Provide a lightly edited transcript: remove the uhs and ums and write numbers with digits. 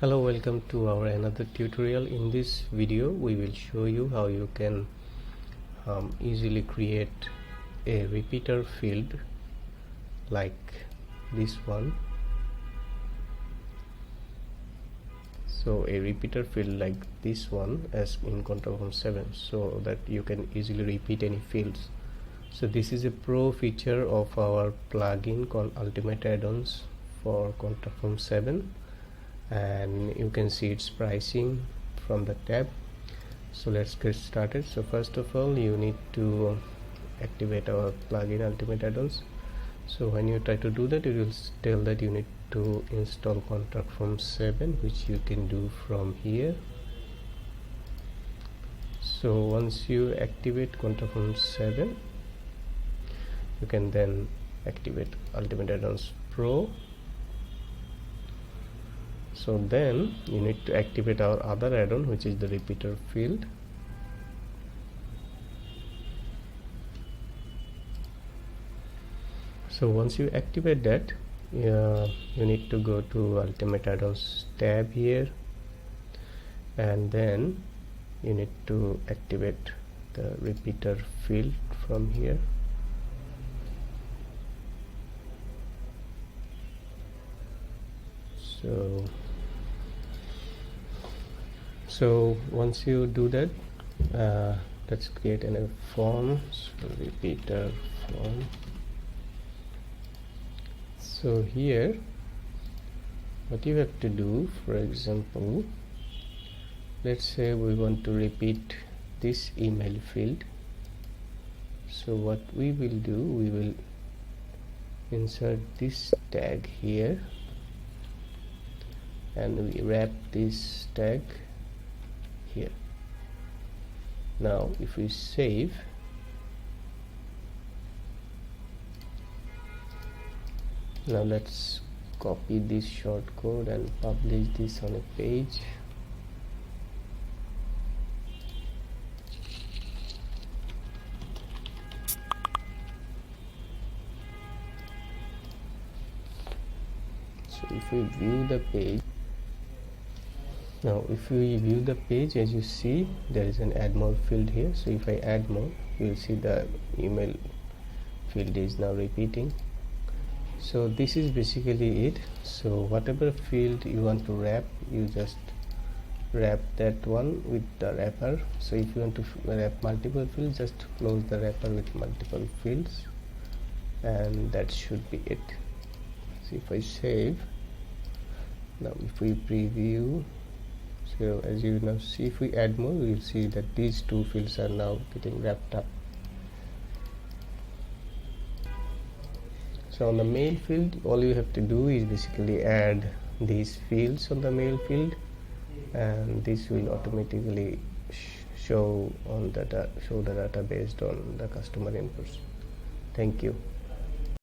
Hello, welcome to our another tutorial. In this video we will show you how you can easily create a repeater field like this one. So a repeater field like this one as in control form 7, so that you can easily repeat any fields. So this is a pro feature of our plugin called Ultimate Addons for control form 7, and you can see its pricing from the tab. So let's get started. So first of all, you need to activate our plugin Ultimate Addons. So when you try to do that, it will tell that you need to install contract form 7, which you can do from here. So once you activate contract form 7, you can then activate Ultimate Addons Pro. So then you need to activate our other add-on, which is the repeater field. So once you activate that, you need to go to Ultimate Addons tab here, and then you need to activate the repeater field from here. So once you do that, let's create a form. So repeater form. So here what you have to do, for example, let's say we want to repeat this email field. So what we will do, we will insert this tag here, and we wrap this tag here. Now if we save, now let's copy this shortcode and publish this on a page. So if we view the page, now if we view the page, as you see, there is an add more field here. So if I add more, you will see the email field is now repeating. So this is basically it. So whatever field you want to wrap, you just wrap that one with the wrapper. So if you want to wrap multiple fields, just close the wrapper with multiple fields, and that should be it. So if I save, now if we preview, so as you now see, if we add more, we will see that these two fields are now getting wrapped up. So on the mail field, all you have to do is basically add these fields on the mail field, and this will automatically show the data based on the customer inputs. Thank you.